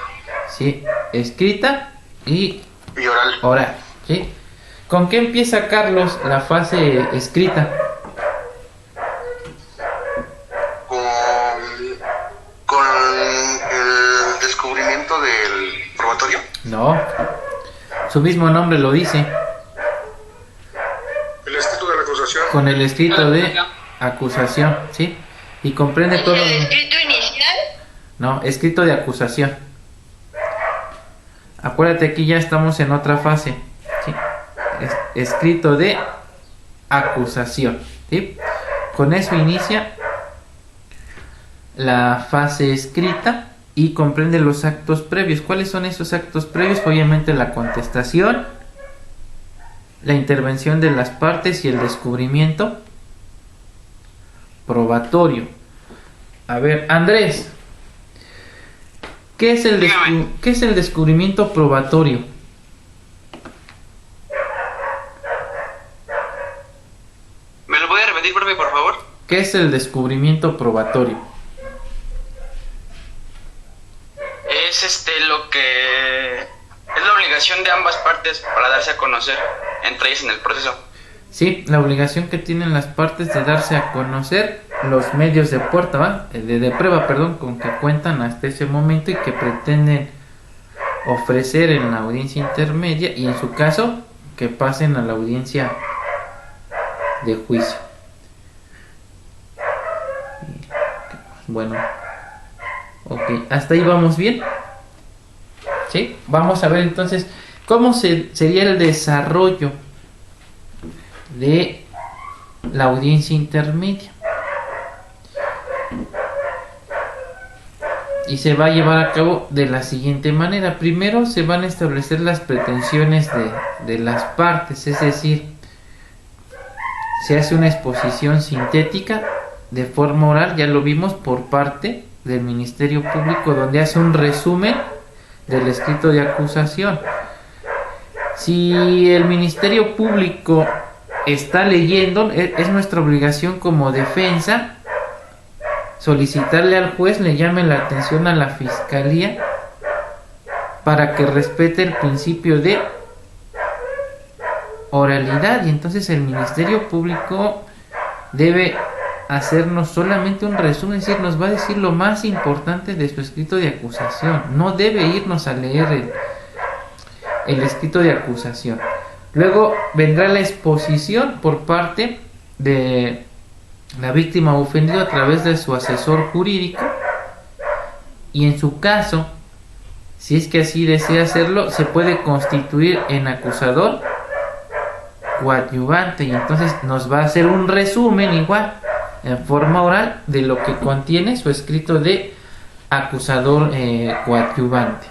Sí, escrita y Y oral. oral, ¿sí? ¿Con qué empieza, Carlos, la fase escrita? Con el descubrimiento del probatorio. No, su mismo nombre lo dice, El escrito de la acusación. con el escrito de acusación, ¿sí? Y comprende todo. ¿El escrito inicial? No, escrito de acusación. Acuérdate, aquí ya estamos en otra fase, ¿sí? Escrito de acusación, ¿sí? Con eso inicia la fase escrita y comprende los actos previos. ¿Cuáles son esos actos previos? Obviamente la contestación, la intervención de las partes y el descubrimiento probatorio. A ver, Andrés, ¿qué es el descubrimiento probatorio? ¿Me lo puede repetir, profe, por favor? ¿Qué es el descubrimiento probatorio? Es lo que es la obligación de ambas partes para darse a conocer entre ellas en el proceso. Sí, la obligación que tienen las partes de darse a conocer los medios de puerta, ¿va? De prueba, perdón, con que cuentan hasta ese momento y que pretenden ofrecer en la audiencia intermedia y en su caso que pasen a la audiencia de juicio. Bueno, ok, hasta ahí vamos bien. ¿Sí? Vamos a ver entonces cómo sería el desarrollo de la audiencia intermedia. Y se va a llevar a cabo de la siguiente manera. Primero se van a establecer las pretensiones de las partes, es decir, se hace una exposición sintética de forma oral, ya lo vimos, por parte del Ministerio Público, donde hace un resumen del escrito de acusación. Si el Ministerio Público está leyendo, es nuestra obligación como defensa solicitarle al juez le llame la atención a la Fiscalía para que respete el principio de oralidad, y entonces el Ministerio Público debe hacernos solamente un resumen, es decir, nos va a decir lo más importante de su escrito de acusación, no debe irnos a leer el escrito de acusación. Luego vendrá la exposición por parte de la víctima ofendida a través de su asesor jurídico, y en su caso, si es que así desea hacerlo, se puede constituir en acusador coadyuvante, y entonces nos va a hacer un resumen igual en forma oral de lo que contiene su escrito de acusador coadyuvante.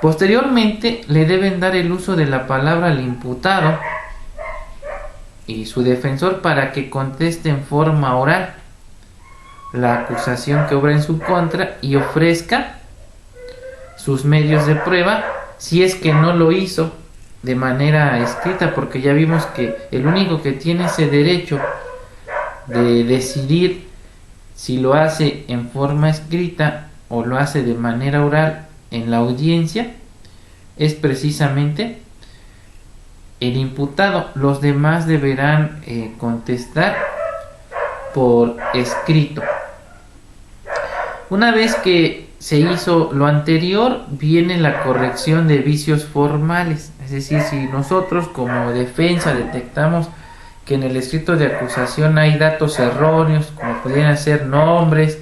Posteriormente le deben dar el uso de la palabra al imputado y su defensor para que conteste en forma oral la acusación que obra en su contra y ofrezca sus medios de prueba, si es que no lo hizo de manera escrita, porque ya vimos que el único que tiene ese derecho de decidir si lo hace en forma escrita o lo hace de manera oral en la audiencia es precisamente el imputado. Los demás deberán contestar por escrito. Una vez que se hizo lo anterior, viene la corrección de vicios formales. Es decir, si nosotros como defensa detectamos que en el escrito de acusación hay datos erróneos, como podrían ser nombres,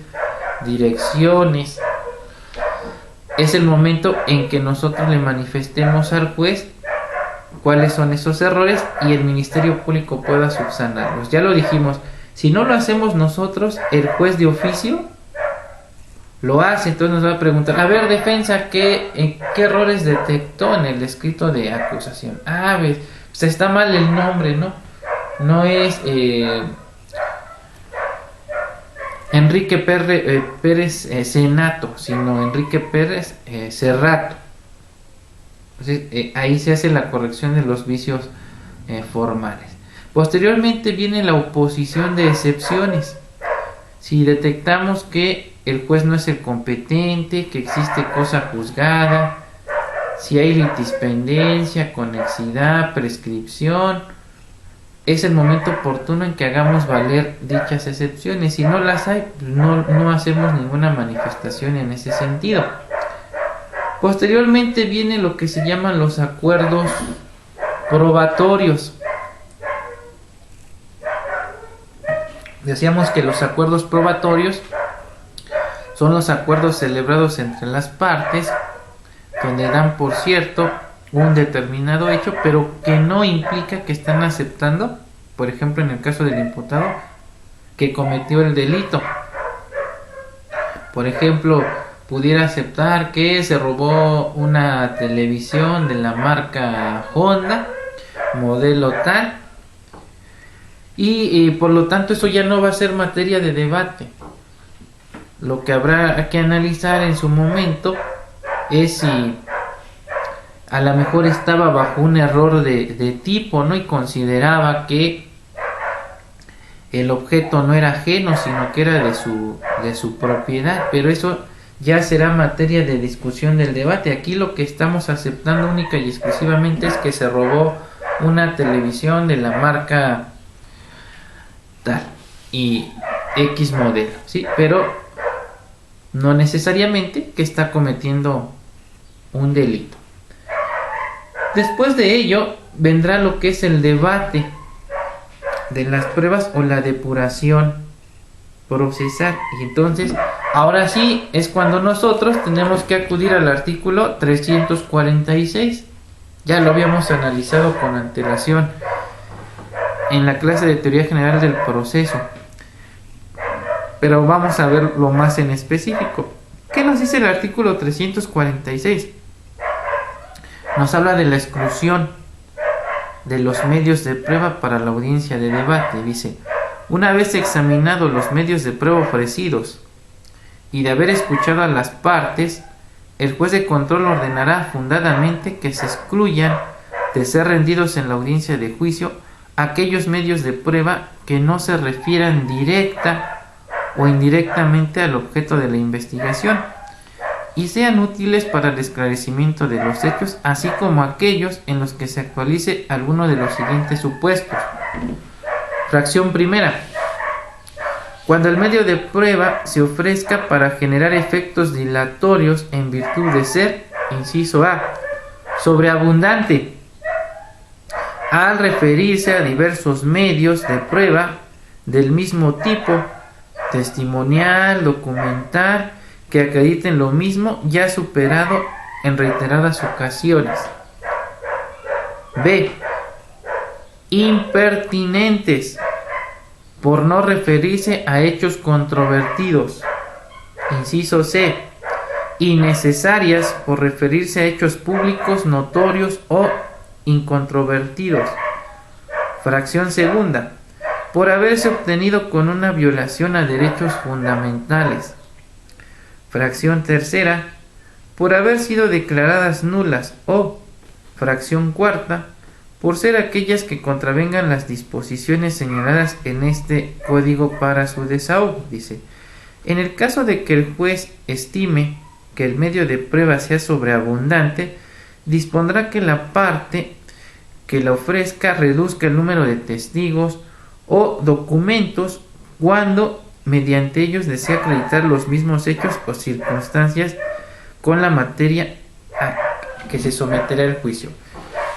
direcciones, es el momento en que nosotros le manifestemos al juez cuáles son esos errores y el Ministerio Público pueda subsanarlos. Ya lo dijimos, si no lo hacemos nosotros, el juez de oficio lo hace, entonces nos va a preguntar, a ver, defensa, ¿qué errores detectó en el escrito de acusación? Ves, pues está mal el nombre, ¿no? No es Enrique Pérez Senato, sino Enrique Pérez Cerrato. Entonces, ahí se hace la corrección de los vicios formales. Posteriormente viene la oposición de excepciones. Si detectamos que el juez no es el competente, que existe cosa juzgada, si hay litispendencia, conexidad, prescripción, es el momento oportuno en que hagamos valer dichas excepciones. Si no las hay, no hacemos ninguna manifestación en ese sentido. Posteriormente viene lo que se llaman los acuerdos probatorios. Decíamos que los acuerdos probatorios son los acuerdos celebrados entre las partes, donde dan por cierto un determinado hecho, pero que no implica que están aceptando, por ejemplo en el caso del imputado, que cometió el delito. Por ejemplo, pudiera aceptar que se robó una televisión de la marca Honda, modelo tal, y por lo tanto eso ya no va a ser materia de debate. Lo que habrá que analizar en su momento es si a lo mejor estaba bajo un error de tipo, ¿no? Y consideraba que el objeto no era ajeno, sino que era de su propiedad. Pero eso ya será materia de discusión del debate. Aquí lo que estamos aceptando única y exclusivamente es que se robó una televisión de la marca tal y X modelo, ¿sí? Pero no necesariamente que está cometiendo un delito. Después de ello vendrá lo que es el debate de las pruebas o la depuración procesal. Y entonces, ahora sí es cuando nosotros tenemos que acudir al artículo 346. Ya lo habíamos analizado con antelación en la clase de teoría general del proceso, pero vamos a verlo más en específico. ¿Qué nos dice el artículo 346? Nos habla de la exclusión de los medios de prueba para la audiencia de debate. Dice, una vez examinados los medios de prueba ofrecidos y de haber escuchado a las partes, el juez de control ordenará fundadamente que se excluyan de ser rendidos en la audiencia de juicio aquellos medios de prueba que no se refieran directa o indirectamente al objeto de la investigación y sean útiles para el esclarecimiento de los hechos, así como aquellos en los que se actualice alguno de los siguientes supuestos. Fracción primera. Cuando el medio de prueba se ofrezca para generar efectos dilatorios en virtud de ser, inciso A, sobreabundante, al referirse a diversos medios de prueba del mismo tipo, testimonial, documental, que acrediten lo mismo ya superado en reiteradas ocasiones. B. Impertinentes, por no referirse a hechos controvertidos. Inciso C. Innecesarias, por referirse a hechos públicos, notorios o incontrovertidos. Fracción segunda. Por haberse obtenido con una violación a derechos fundamentales. Fracción tercera. Por haber sido declaradas nulas o, fracción cuarta, por ser aquellas que contravengan las disposiciones señaladas en este código para su desahogo. Dice, en el caso de que el juez estime que el medio de prueba sea sobreabundante, dispondrá que la parte que la ofrezca reduzca el número de testigos o documentos cuando mediante ellos desea acreditar los mismos hechos o circunstancias con la materia a que se someterá el juicio.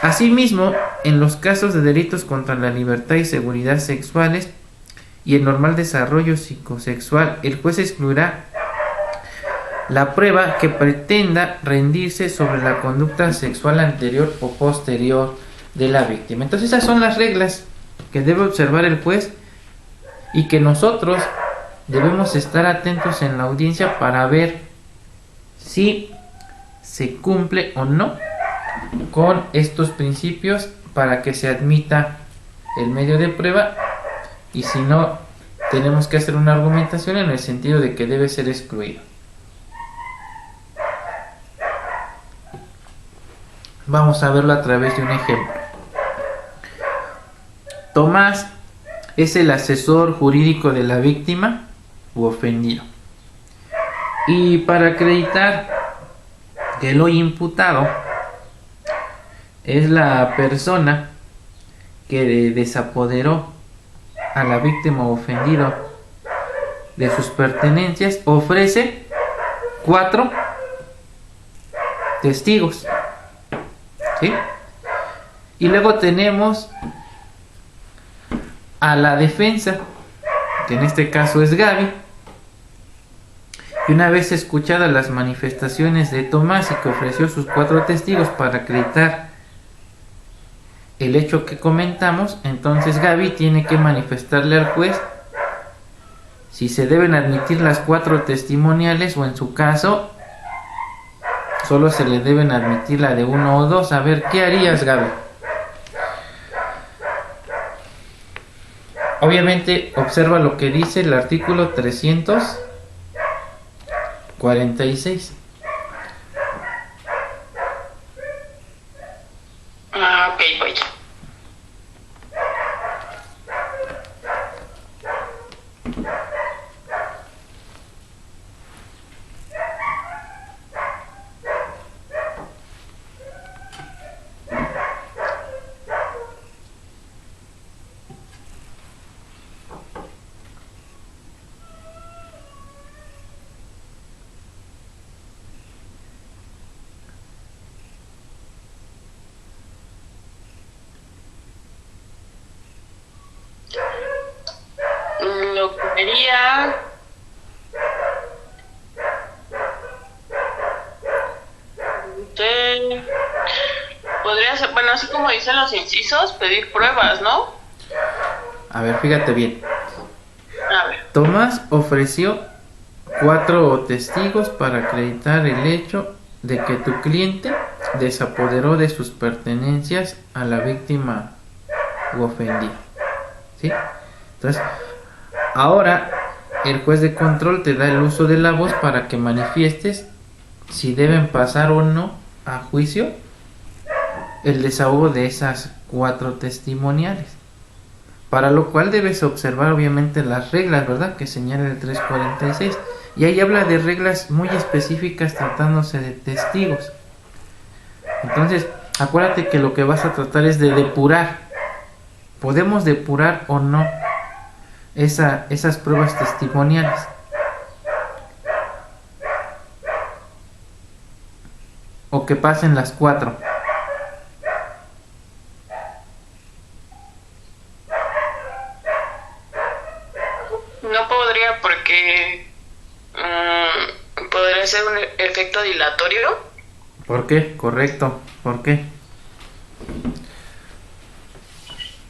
Asimismo, en los casos de delitos contra la libertad y seguridad sexuales y el normal desarrollo psicosexual, el juez excluirá la prueba que pretenda rendirse sobre la conducta sexual anterior o posterior de la víctima. Entonces esas son las reglas que debe observar el juez y que nosotros debemos estar atentos en la audiencia para ver si se cumple o no con estos principios para que se admita el medio de prueba, y si no, tenemos que hacer una argumentación en el sentido de que debe ser excluido. Vamos a verlo a través de un ejemplo. Tomás es el asesor jurídico de la víctima u ofendido, y para acreditar que el hoy imputado es la persona que desapoderó a la víctima o ofendido de sus pertenencias, ofrece 4 testigos, ¿sí? Y luego tenemos a la defensa, que en este caso es Gaby, y una vez escuchadas las manifestaciones de Tomás y que ofreció sus 4 testigos para acreditar el hecho que comentamos, entonces Gaby tiene que manifestarle al juez si se deben admitir las 4 testimoniales, o en su caso solo se le deben admitir la de 1 o 2. A ver, ¿qué harías, Gaby? Obviamente observa lo que dice el artículo 346. Ok, voy. Lo que sería podría ser, bueno, así como dicen los incisos, pedir pruebas, ¿no? A ver, fíjate bien. A ver. Tomás ofreció 4 testigos para acreditar el hecho de que tu cliente desapoderó de sus pertenencias a la víctima u ofendida, ¿sí? Entonces, ahora el juez de control te da el uso de la voz para que manifiestes si deben pasar o no a juicio el desahogo de esas 4 testimoniales, para lo cual debes observar obviamente las reglas, ¿verdad?, que señala el 346, y ahí habla de reglas muy específicas tratándose de testigos. Entonces, acuérdate que lo que vas a tratar es de depurar. ¿Podemos depurar o no esas pruebas testimoniales? O que pasen las 4. No podría porque podría ser un efecto dilatorio. ¿Por qué? Correcto. ¿Por qué?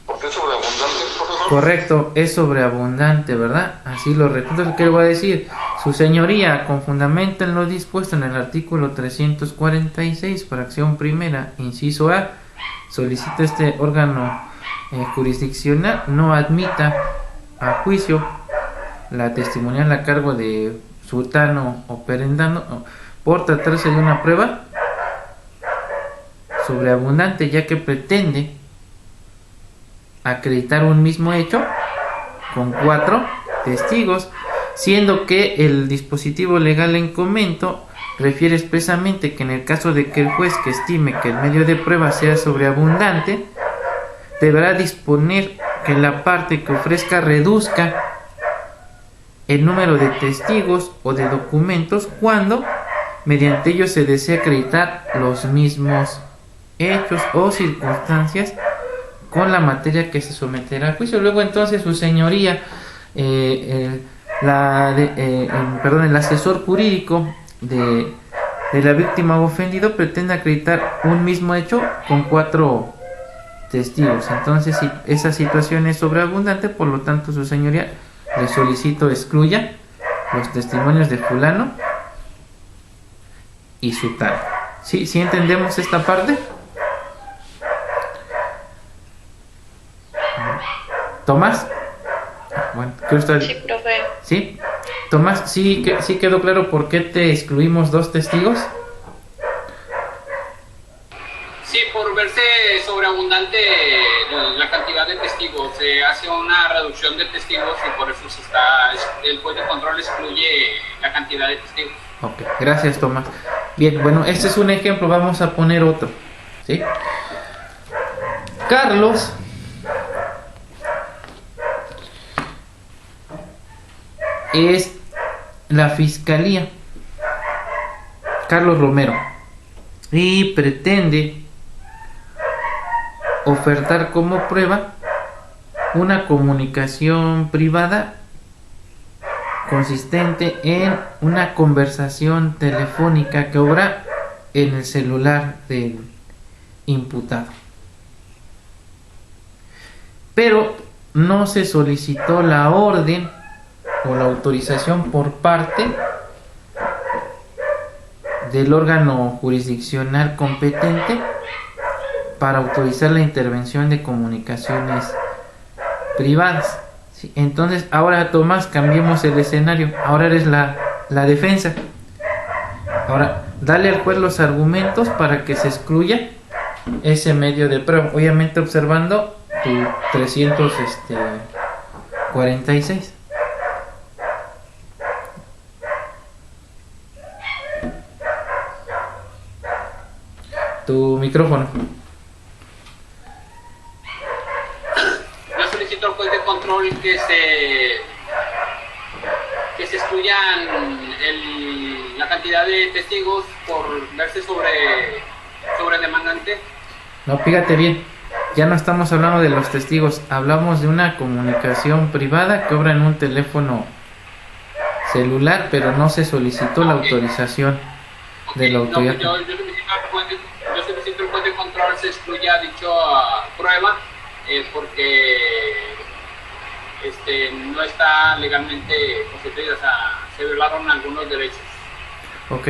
Porque es sobreabundante, profesor. Correcto, es sobreabundante, ¿verdad? Así lo recuerdo. ¿Qué le voy a decir? Su señoría, con fundamento en lo dispuesto en el artículo 346, fracción primera, inciso A, solicita este órgano jurisdiccional no admita a juicio la testimonial a cargo de sutano o perendano por tratarse de una prueba sobreabundante, ya que pretende acreditar un mismo hecho con 4 testigos, siendo que el dispositivo legal en comento refiere expresamente que en el caso de que el juez que estime que el medio de prueba sea sobreabundante, deberá disponer que la parte que ofrezca reduzca el número de testigos o de documentos cuando mediante ellos se desea acreditar los mismos hechos o circunstancias con la materia que se someterá a juicio. Luego entonces su señoría, el asesor jurídico de la víctima o ofendido pretende acreditar un mismo hecho con 4 testigos. Entonces, si esa situación es sobreabundante, por lo tanto, su señoría, le solicito excluya los testimonios de fulano y sutano. ¿Sí? ¿Sí entendemos esta parte? ¿Tomás? Bueno, creo que Sí, profe. ¿Sí? Tomás, ¿sí quedó claro por qué te excluimos 2 testigos? Sí, por verse sobreabundante la cantidad de testigos, se hace una reducción de testigos y por eso el juez de control excluye la cantidad de testigos. Ok, gracias Tomás. Bien, bueno, este es un ejemplo, vamos a poner otro. ¿Sí? Carlos es la fiscalía, Carlos Romero, y pretende ofertar como prueba una comunicación privada consistente en una conversación telefónica que obra en el celular del imputado. Pero no se solicitó la orden o la autorización por parte del órgano jurisdiccional competente para autorizar la intervención de comunicaciones privadas. ¿Sí? Entonces, ahora Tomás, cambiemos el escenario. Ahora eres la defensa. Ahora, dale al juez los argumentos para que se excluya ese medio de prueba. Obviamente observando tu 346. Tu micrófono. Yo solicito al juez de control que se excluyan la cantidad de testigos por verse sobre demandante. No, fíjate bien, ya no estamos hablando de los testigos, hablamos de una comunicación privada que obra en un teléfono celular, pero no se solicitó la autorización de la autoridad. No, yo solicito al juez de control se excluya dicha prueba porque no está legalmente constituida, o sea, se violaron algunos derechos. Ok.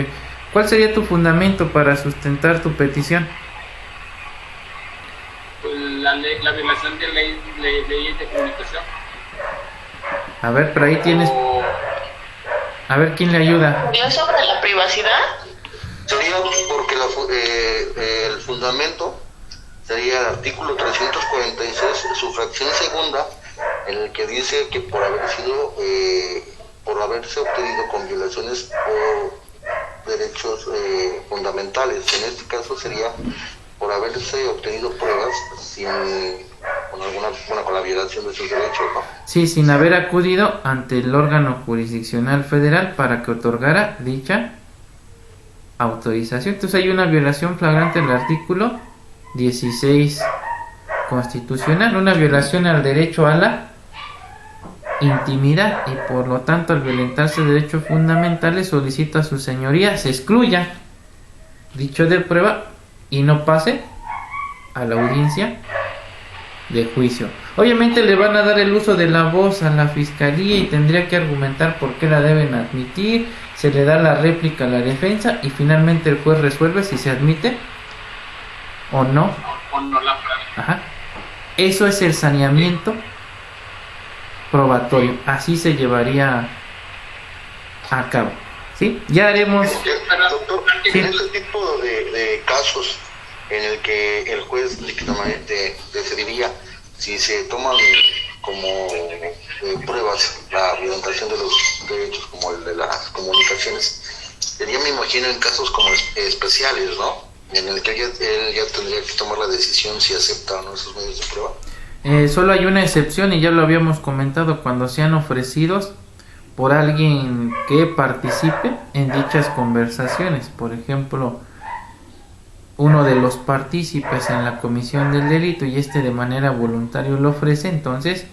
¿Cuál sería tu fundamento para sustentar tu petición? Pues la violación de leyes de comunicación. A ver, pero ahí tienes... A ver, ¿quién le ayuda? ¿Es sobre la privacidad? Sería porque el fundamento sería el artículo 346, su fracción segunda, en el que dice que por haberse obtenido con violaciones o derechos fundamentales, en este caso sería por haberse obtenido pruebas con la violación de sus derechos, ¿no? Sí, sin haber acudido ante el órgano jurisdiccional federal para que otorgara dicha autorización. Entonces hay una violación flagrante del artículo 16 constitucional, una violación al derecho a la intimidad, y por lo tanto al violentarse derechos fundamentales solicita a su señoría se excluya dicho de prueba y no pase a la audiencia de juicio. Obviamente le van a dar el uso de la voz a la fiscalía y tendría que argumentar por qué la deben admitir, se le da la réplica a la defensa y finalmente el juez resuelve si se admite o no. Ajá. Eso es el saneamiento probatorio, así se llevaría a cabo. ¿Sí? Ya haremos... Doctor, sí. En este tipo de casos en el que el juez decidiría si se toman como pruebas la violación de los derechos como el de las comunicaciones, sería, me imagino, en casos como especiales, ¿no? En el que él ya tendría que tomar la decisión si acepta o no esos medios de prueba. Solo hay una excepción y ya lo habíamos comentado, cuando sean ofrecidos por alguien que participe en dichas conversaciones. Por ejemplo, uno de los partícipes en la comisión del delito y de manera voluntaria lo ofrece, entonces